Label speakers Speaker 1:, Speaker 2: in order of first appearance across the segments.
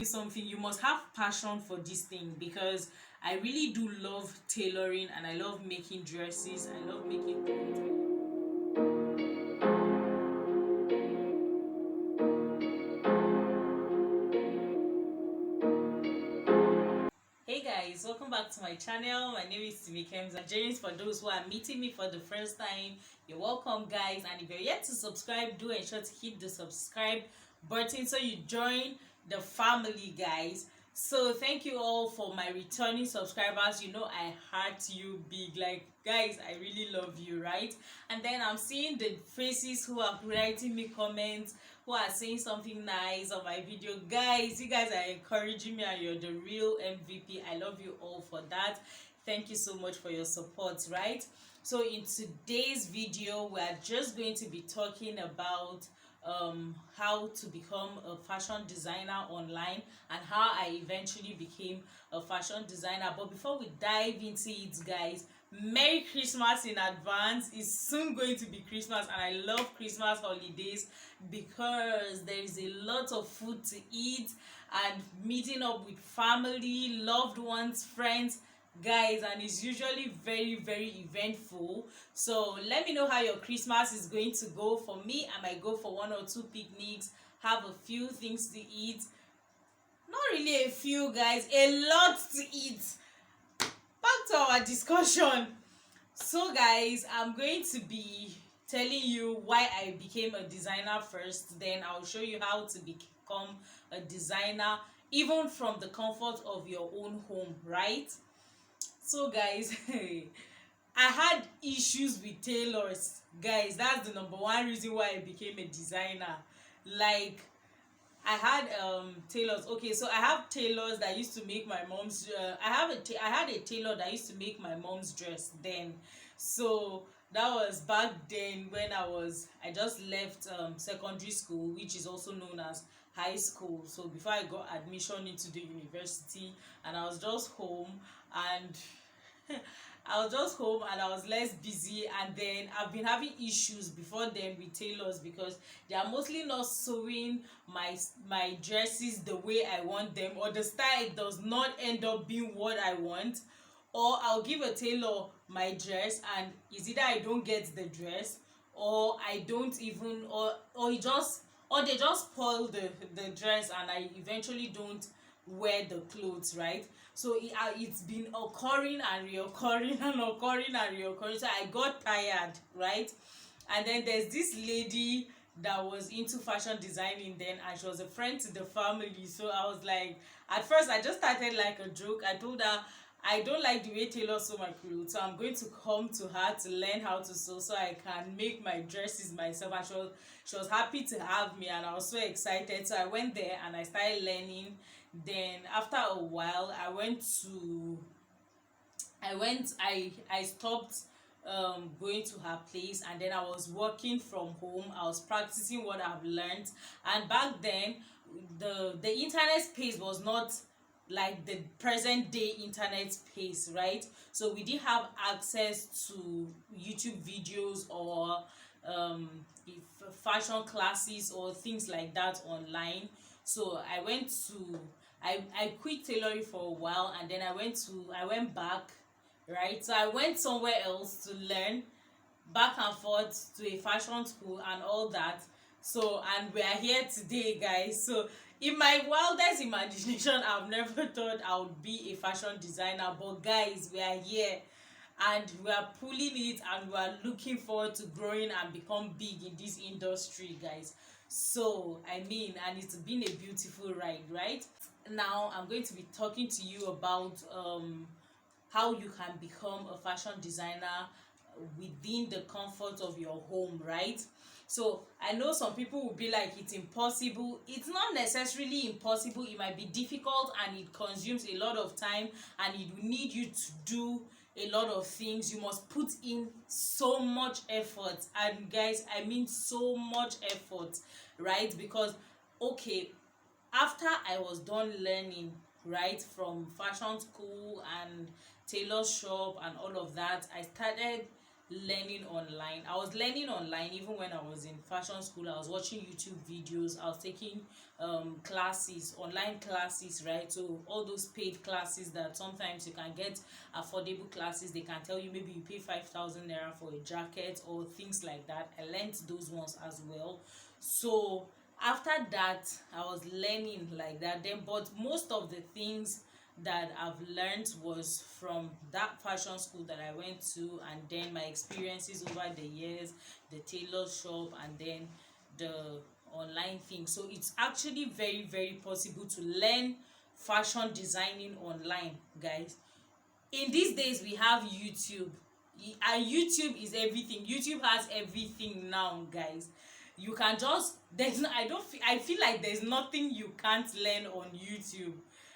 Speaker 1: Something, you must have passion for this thing, because I really do love tailoring, and I love making dresses. I love making clothes. Hey guys, welcome back to my channel. My name is Simi Kemza James. For those who are meeting me for the first time, you're welcome guys, and if you're yet to subscribe, do ensure to hit the subscribe button so you join the family, guys. So thank you all for my returning subscribers. You know I heart you big, like guys, I really love you, right? And then I'm seeing the faces who are writing me comments, who are saying something nice on my video. Guys, you guys are encouraging me, and you're the real MVP. I love you all for that. Thank you so much for your support, right? So in today's video, we are just going to be talking about how to become a fashion designer online, and how I eventually became a fashion designer. But before we dive into it, guys, Merry Christmas in advance. It's soon going to be Christmas, and I love Christmas holidays because there is a lot of food to eat, and meeting up with family, loved ones, friends, guys, and it's usually very eventful. So let me know how your Christmas is going to go. For me, I might go for one or two picnics, have a few things to eat. Not really a few, guys, a lot to eat. Back to our discussion. So guys, I'm going to be telling you why I became a designer first, then I'll show you how to become a designer even from the comfort of your own home, right? So guys, I had issues with tailors, guys. That's the number one reason why I became a designer. Like, I had tailors. Okay, so I have tailors that used to make my mom's I had a tailor that used to make my mom's dress then. So that was back then when I just left secondary school, which is also known as high school. So before I got admission into the university, and I was just home, and I was just home and I was less busy. And then I've been having issues before then with tailors, because they are mostly not sewing my dresses the way I want them, or the style does not end up being what I want. Or I'll give a tailor my dress, and it's either I don't get the dress, or I don't even, or it just, or they just spoil the dress, and I eventually don't wear the clothes, right? So it's been occurring and reoccurring and occurring and reoccurring. So I got tired, right? And then there's this lady that was into fashion designing then, and she was a friend to the family. So I was like, at first I just started like a joke. I told her I don't like the way tailors sew my clothes, so I'm going to come to her to learn how to sew so I can make my dresses myself. And she was happy to have me, and I was so excited. So I went there and I started learning. Then after a while, I stopped going to her place, and then I was working from home. I was practicing what I've learned. And back then, the internet space was not like the present day internet space, right? So we didn't have access to YouTube videos, or fashion classes or things like that online. So I quit tailoring for a while, and then I went back, right? So I went somewhere else to learn, back and forth to a fashion school and all that. So, and we are here today, guys. So in my wildest imagination, I've never thought I would be a fashion designer, but guys, we are here, and we are pulling it, and we are looking forward to growing and become big in this industry, guys. So I mean, and it's been a beautiful ride, right? Now I'm going to be talking to you about how you can become a fashion designer within the comfort of your home, right? So I know some people will be like, it's impossible. It's not necessarily impossible. It might be difficult, and it consumes a lot of time, and it will need you to do a lot of things. You must put in so much effort, and guys, I mean so much effort, right? Because okay, after I was done learning, right, from fashion school and tailor shop and all of that, I started learning online. I was learning online even when I was in fashion school. I was watching YouTube videos, I was taking classes, online classes, right? So all those paid classes that sometimes you can get affordable classes, they can tell you maybe you pay 5,000 naira for a jacket or things like that. I learned those ones as well. So after that I was learning like that then, but most of the things that I've learned was from that fashion school that I went to, and then my experiences over the years, the tailor shop, and then the online thing. So it's actually very, very possible to learn fashion designing online, guys. In these days we have YouTube, and YouTube is everything. YouTube has everything now, guys. You can just, there's no, I feel like there's nothing you can't learn on YouTube.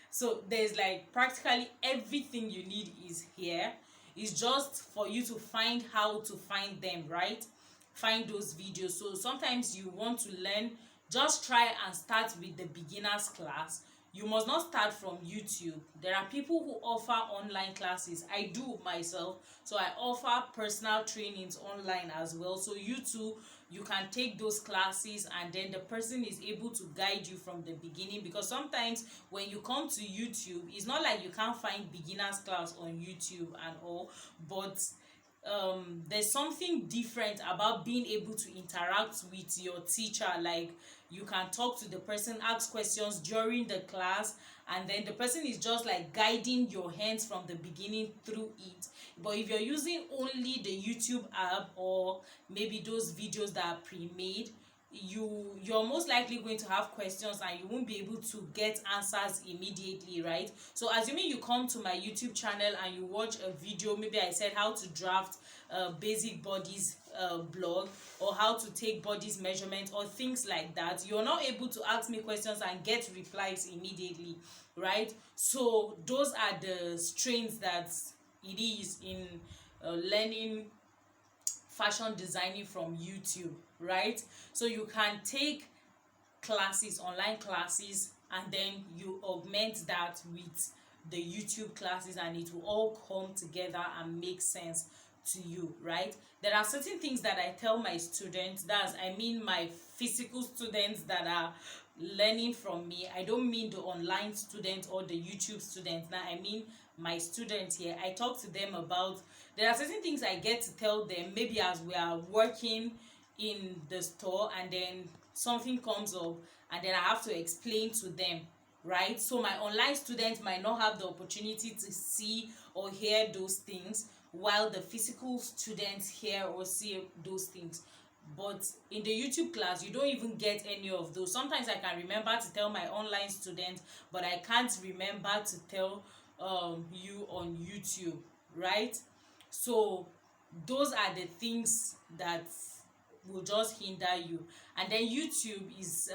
Speaker 1: So there's like practically everything you need is here. It's just for you to find how to find them, right? Find those videos. So sometimes you want to learn, just try and start with the beginners class. You must not start from YouTube. There are people who offer online classes. I do myself, so I offer personal trainings online as well. So you too, you can take those classes, and then the person is able to guide you from the beginning, because sometimes when you come to YouTube, it's not like you can't find beginners class on YouTube and all, but there's something different about being able to interact with your teacher. Like, you can talk to the person, ask questions during the class, and then the person is just like guiding your hands from the beginning through it. But if you're using only the YouTube app, or maybe those videos that are pre-made, you're most likely going to have questions and you won't be able to get answers immediately, right? So assuming you come to my YouTube channel and you watch a video, maybe I said how to draft basic bodies blog, or how to take bodies measurement, or things like that, you're not able to ask me questions and get replies immediately, right? So those are the strains that it is in learning fashion designing from YouTube, right? So you can take classes, online classes, and then you augment that with the YouTube classes, and it will all come together and make sense to you, right? There are certain things that I tell my students, my physical students that are learning from me. I don't mean the online students or the YouTube students. Now I mean my students here. I talk to them about, there are certain things I get to tell them, maybe as we are working in the store, and then something comes up and then I have to explain to them, right? So my online students might not have the opportunity to see or hear those things, while the physical students hear or see those things. But in the YouTube class, you don't even get any of those. Sometimes I can remember to tell my online students, but I can't remember to tell you on YouTube, right? So those are the things that will just hinder you. And then YouTube is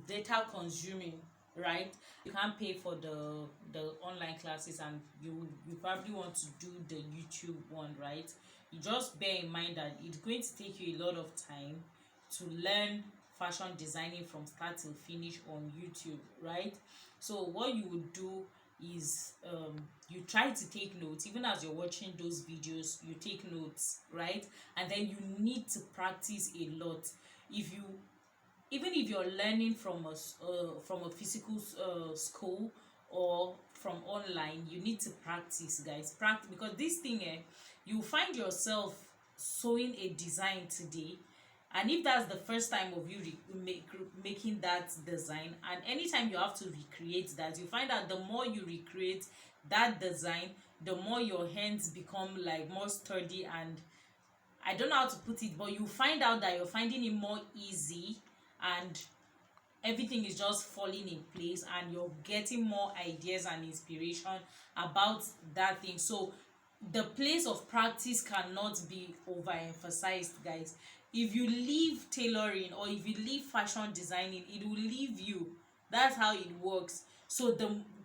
Speaker 1: data consuming, right? You can't pay for the online classes, and you probably want to do the YouTube one, right? You just bear in mind that it's going to take you a lot of time to learn fashion designing from start till finish on YouTube, right? So what you would do is you try to take notes. Even as you're watching those videos, you take notes, right? And then you need to practice a lot. Even if you're learning from a physical school or from online, you need to practice, guys. Practice, because this thing, you find yourself sewing a design today, and if that's the first time of you making that design, and anytime you have to recreate that, you find that the more you recreate that design, the more your hands become like more sturdy, and I don't know how to put it, but you find out that you're finding it more easy, and everything is just falling in place, and you're getting more ideas and inspiration about that thing. So the place of practice cannot be overemphasized, guys. If you leave tailoring, or if you leave fashion designing, it will leave you. That's how it works. So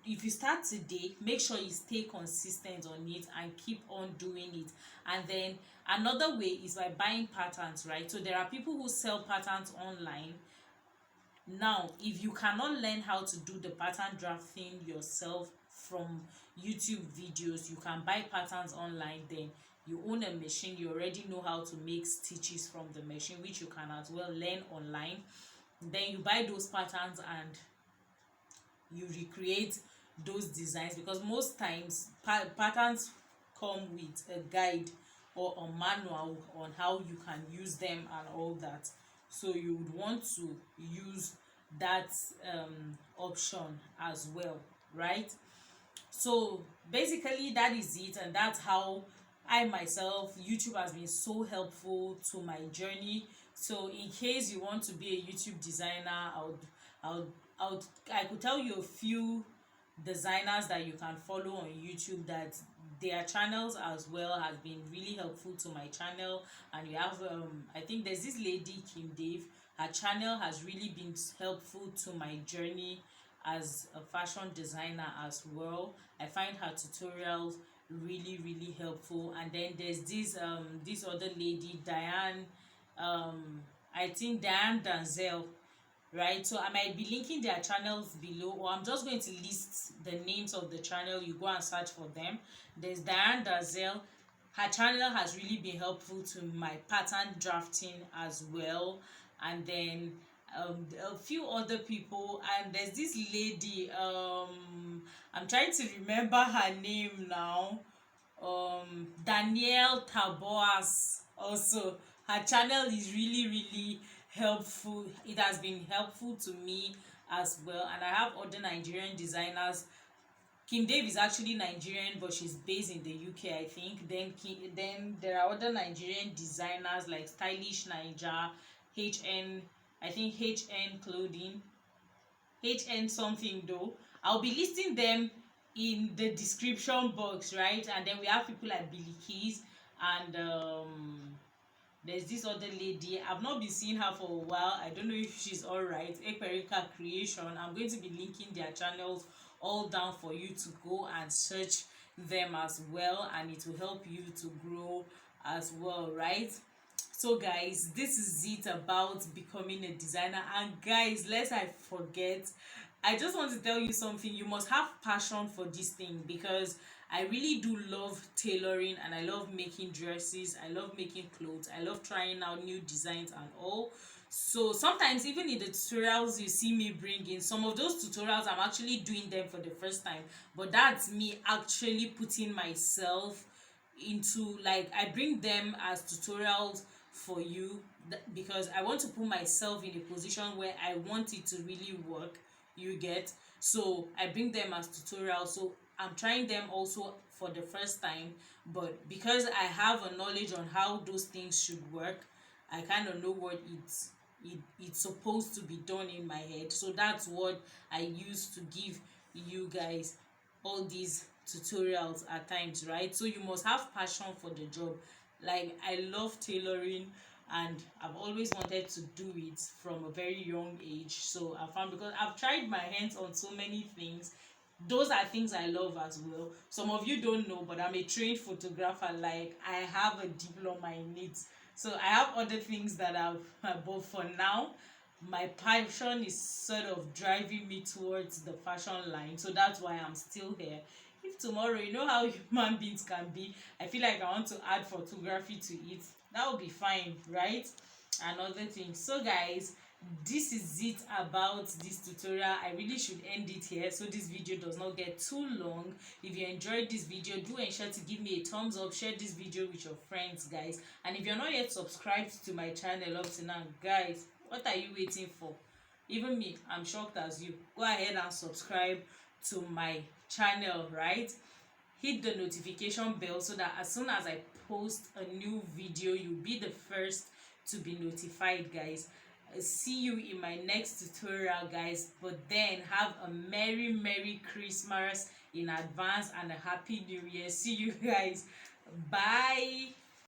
Speaker 1: if you start today, make sure you stay consistent on it and keep on doing it. And then another way is by buying patterns, right? So there are people who sell patterns online. Now if you cannot learn how to do the pattern drafting yourself from YouTube videos, you can buy patterns online. Then you own a machine, you already know how to make stitches from the machine, which you can as well learn online. Then you buy those patterns and you recreate those designs, because most times patterns come with a guide or a manual on how you can use them and all that. So you would want to use that option as well, right? So basically that is it, and that's how I myself, YouTube has been so helpful to my journey. So in case you want to be a YouTube designer, I would I would I could tell you a few designers that you can follow on YouTube, that their channels as well has been really helpful to my channel. And you have I think there's this lady, Kim Dave. Her channel has really been helpful to my journey as a fashion designer as well. I find her tutorials really helpful. And then there's this other lady, Diane, I think Diane Danzel, right? So I might be linking their channels below, or I'm just going to list the names of the channel. You go and search for them. There's Diane Dazel. Her channel has really been helpful to my pattern drafting as well. And then a few other people, and there's this lady, I'm trying to remember her name now, Danielle Taboas. Also, her channel is really helpful. It has been helpful to me as well. And I have other Nigerian designers. Kim Dave is actually Nigerian, but she's based in the UK, I think. Then there are other Nigerian designers like Stylish Niger, HN, I think HN Clothing, HN something though. I'll be listing them in the description box, right? And then we have people like Billy Keys, and there's this other lady. I've not been seeing her for a while. I don't know if she's all right. Ekperika Creation. I'm going to be linking their channels all down for you to go and search them as well, and it will help you to grow as well, right? So guys, this is it about becoming a designer. And guys, lest I forget, I just want to tell you something. You must have passion for this thing, because I really do love tailoring, and I love making dresses, I love making clothes, I love trying out new designs and all. So sometimes even in the tutorials you see me bring in, some of those tutorials I'm actually doing them for the first time, but that's me actually putting myself into, like, I bring them as tutorials for you, because I want to put myself in a position where I want it to really work, you get. So I bring them as tutorials. So I'm trying them also for the first time, but because I have a knowledge on how those things should work, I kind of know what it's supposed to be done in my head. So that's what I use to give you guys all these tutorials at times, right? So you must have passion for the job. Like, I love tailoring, and I've always wanted to do it from a very young age. So I found, because I've tried my hands on so many things, those are things I love as well. Some of you don't know, but I'm a trained photographer. Like, I have a diploma in it. So I have other things that but for now, my passion is sort of driving me towards the fashion line. So that's why I'm still here. If tomorrow, you know how human beings can be, I feel like I want to add photography to it, that would be fine, right? Another thing. So guys, this is it about this tutorial. I really should end it here so this video does not get too long. If you enjoyed this video, do ensure to give me a thumbs up, share this video with your friends, guys. And if you're not yet subscribed to my channel up to now, guys, what are you waiting for? Even me, I'm shocked as you. Go ahead and subscribe to my channel, right? Hit the notification bell so that as soon as I post a new video, you'll be the first to be notified, guys. See you in my next tutorial, guys. But then have a merry Christmas in advance and a happy new year. See you guys. Bye.